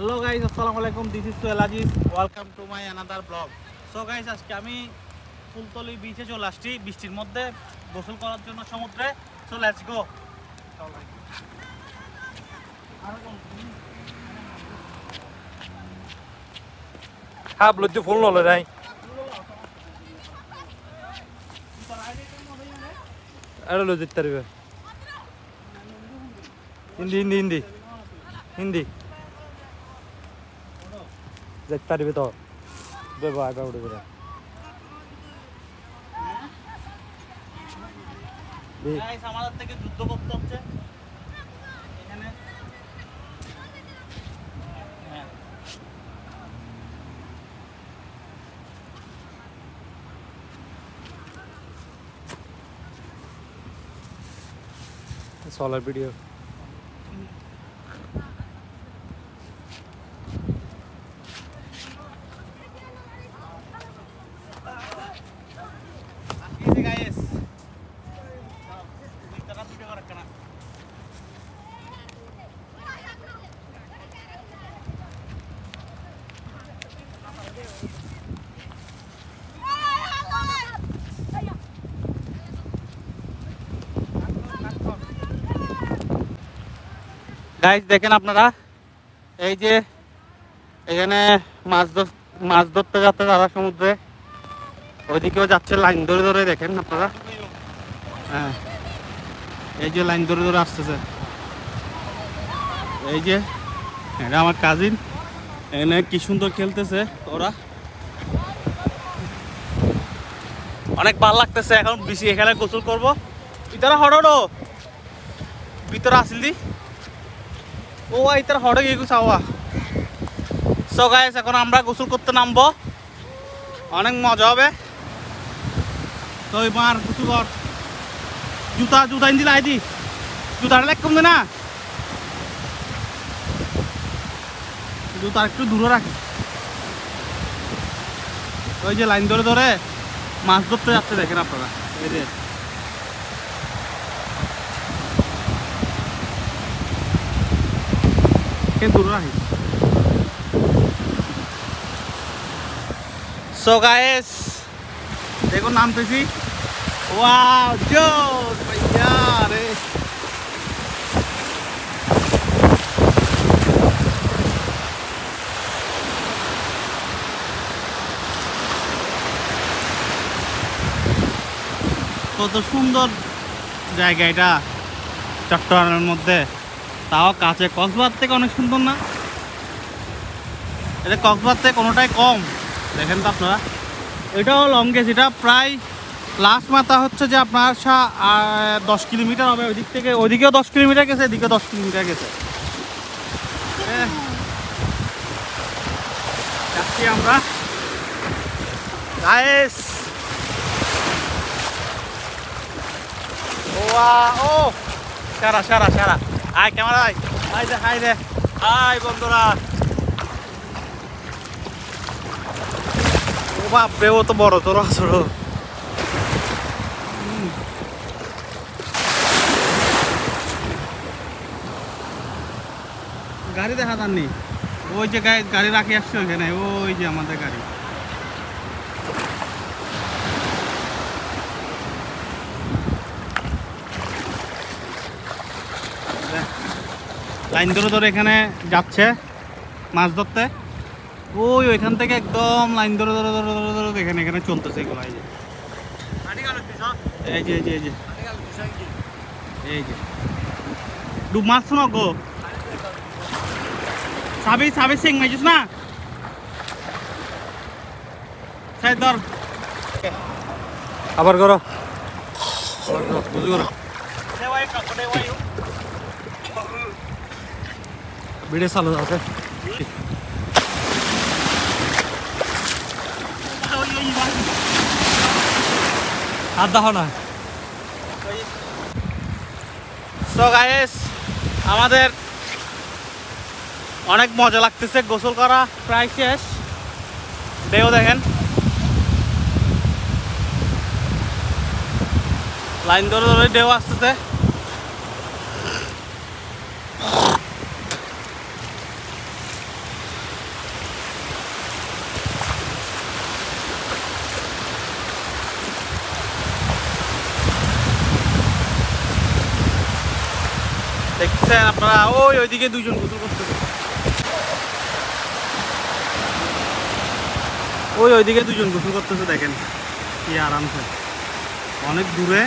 Hello guys, আসসালামু আলাইকুম। This is Sohel Aziz, welcome to my another blog. So guys, আজকে আমি ফুলতলি বিচে চলে আসছি বৃষ্টির মধ্যে গোসল করার জন্য সমুদ্রে। So let's go. Hablo de full নলে নাই আরে লো যেতে পারবে হিন্দি হিন্দি হিন্দি হিন্দি যেতে পারবে তো দেবো আগে উঠে করে গাইস, আমাদের থেকে যুদ্ধ করতে হচ্ছে এখানে। solar video গাইস, ভিডিও করা কেন? গাইস দেখেন আপনারা, এই যে এখানে মাছ ধরতে যাচ্ছে তারা সমুদ্রে, ওইদিকেও যাচ্ছে লাইন ধরে ধরে। দেখেন আপনারা, হ্যাঁ এই যে লাইন ধরে ধরে আসতেছে। এই যে এটা আমার কাজিন, এখানে কি সুন্দর খেলতেছে ওরা, অনেক ভালো লাগতেছে। এখন বেশি এখানে গোসল করবো। ভিতরে হড়ো ভিতরে আসিল দি ও ইতার হড়ে গিয়ে চাওয়া। সো গাইস, এখন আমরা গোসল করতে নামবো, অনেক মজা হবে। তো এবার গোসল কর, জুতা ইন্দি লাই দি, জুতা লেগ কমবে না, জুতা একটু দূরে রাখি। ওই যে লাইন ধরে ধরে মাছ ধরতে যাচ্ছে, দেখেন আপনারা। এই যে দূরে রাখি। সো গাইস দেখুন নামতেছি। ওয়াও জোস ভাইয়া রে। কত সুন্দর জায়গা এটা, চট্টগ্রামের মধ্যে, তাও কাছে। কক্সবাজার থেকে অনেক সুন্দর না? এটা কক্সবাজার থেকে কোনোটাই কম। দেখেন তো আপনারা, এটাও লংগেস্ট। এটা প্রায় লাস্ট মাথা হচ্ছে যে আপনার 10 কিলোমিটার হবে। ওই দিক থেকে ওইদিকেও 10 কিলোমিটার গেছে, এদিকেও 10 কিলোমিটার গেছে। যাচ্ছি আমরা গাইস। ও সারা সারা সারা আয় ক্যামেরা, আয় দে হাই দে, আয় বন্ধুরা। ও বাপরে, ও তো বড় তোর আসল। গাড়ি দেখা যাননি, ওই যে গাড়ি রাখি আসছে ওইখানে, ওই যে আমাদের গাড়ি। লাইন ধরে ধরে এখানে যাচ্ছে মাছ ধরতে। ওইখান থেকে একদম লাইন ধরে ধরে ধরে ধরে ধরে এখানে এখানে চলতেছে এগুলো। এই যে এই যে এই যে এই যে ডুব মারছ না গো, সাবি সাবি সিং মাইছিস না, সাই ধর আবার করো বুঝি করো। ভিডিও চালু আছে। হাত দেখো না। সো গাইস, আমাদের অনেক মজা লাগতেছে, গোসল করা প্রায় শেষ। ঢেউ দেখেন, লাইন ধরে ধরে ঢেউ আসতেছে। দেখছেন আপনারা, ওইদিকে দুইজন গোসল করতেছে, ওইদিকে দুজন গোসল করতেছে, দেখেন কি আরামসে, অনেক দূরে।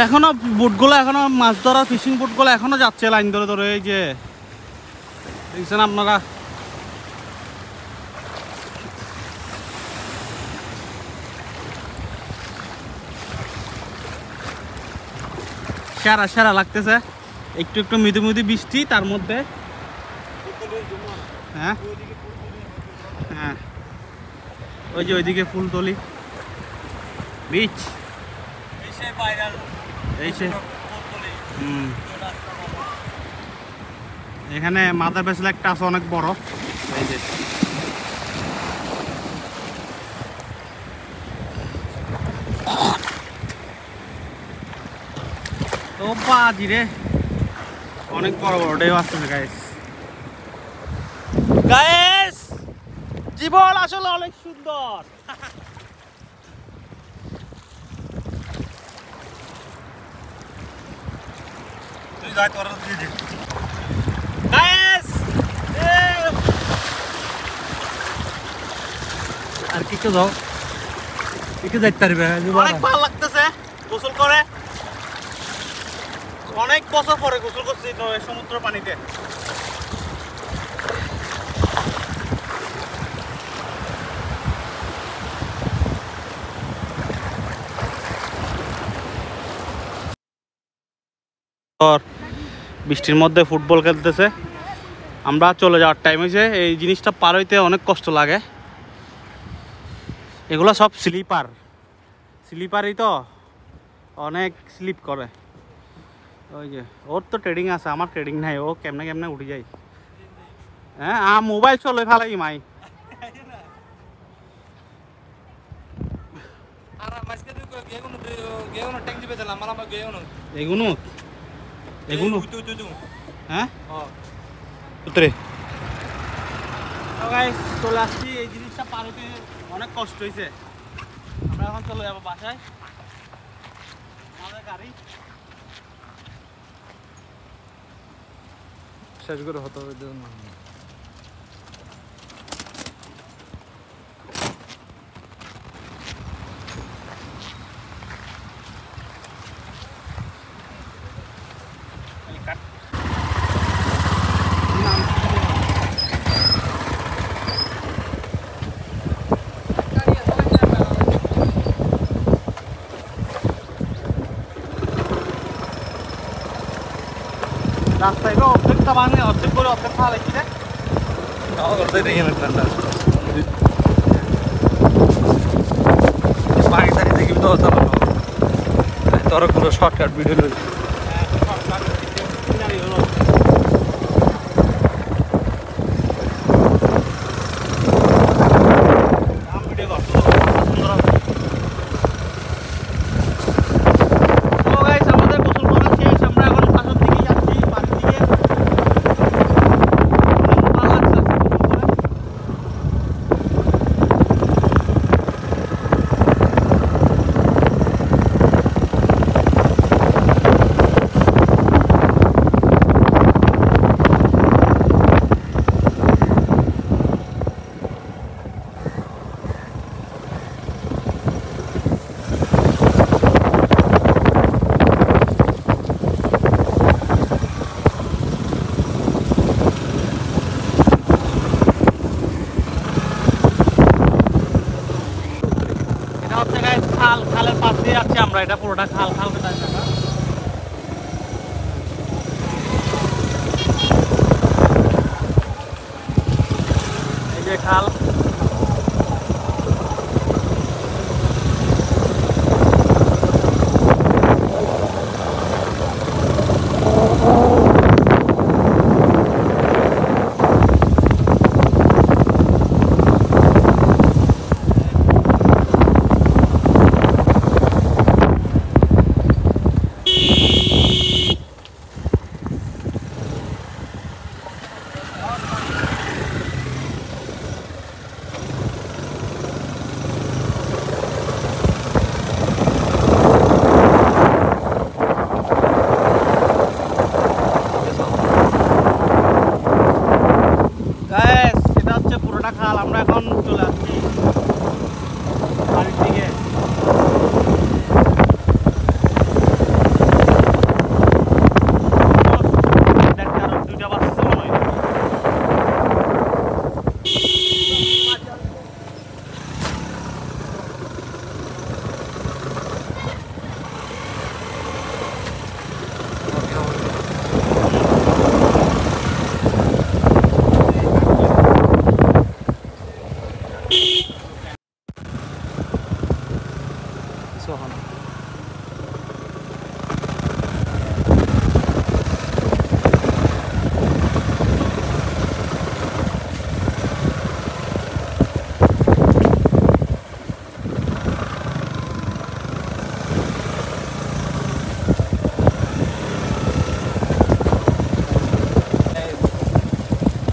এখনো বোটগুলো, এখনো মাছ ধরার ফিশিং বোটগুলো এখনো যাচ্ছে লাইন ধরে ধরে। এই যে দেখছেন আপনারা, সেরা সেরা লাগতেছে। একটু একটু মৃদু মৃদু বৃষ্টি, তার মধ্যে হ্যাঁ হ্যাঁ, ওই যে ওইদিকে ফুলতলি বিচ, এখানে মাদার ভেসেল একটা আছে অনেক বড়। এই যে ও বাজি রে, অনেক বড় বড় ঢেউ আসতেছে গাইস। গাইস, জীবন আসলে অনেক সুন্দর। আর কিছু যাও, একটু যাইতে পারবে। অনেক ভালো লাগতেছে গোসল করে, অনেক বছর পরে গোসল করছি সমুদ্র পানিতে। বৃষ্টির মধ্যে ফুটবল খেলতেছে, আমরা চলে যাওয়ার টাইম হয়েছে। এই জিনিসটা পার হইতে অনেক কষ্ট লাগে। এগুলো সব স্লিপারই তো, অনেক স্লিপ করে। ওই যে ওর তো ট্রেডিং আছে, আমার ট্রেডিং নাই, ও কেমনে কেমনে উঠে যায়। হ্যাঁ, মোবাইল চলে ফেলাই মাই। এগুনো এগুনো হ্যাঁ উত্তরে চলে আসছি। এই জিনিসটা পার হতে অনেক কষ্ট হয়েছে। আমরা এখন চলে যাবো বাসায়, আমাদের গাড়ি শেষ করে হতো। রাস্তায় অর্ধেকটা ভাঙলে অর্ধেক করে অর্ধেক খাওয়া লাগছে। তোর কোনো শর্টকাট ভিডিও খালের পাশ দিয়ে যাচ্ছি আমরা, এটা পুরোটা খাল খাল এই যে খাল। এখন চলে আসছি বাড়ির দিকে। দুইটা বাজছে মনে হয়। সোহান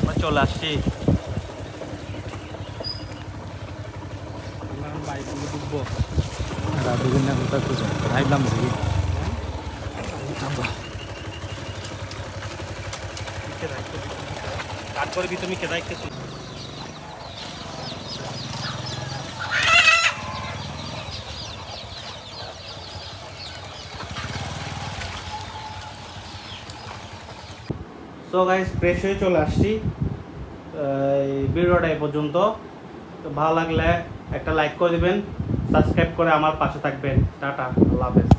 আমরা চলে আসছি। বাইকে ঢুকবো। বিভিন্ন কিছু ভাবলাম যে তারপরে ভিতরে কেদাই কিছু সো গাইস ফ্রেশ হয়ে চলে আসছি। এই ভিডিওটা এই পর্যন্ত। তো ভালো লাগলে একটা লাইক করে দিবেন, সাবস্ক্রাইব করে আমার পাশে থাকবেন। টাটা, আল্লাহ হাফেজ।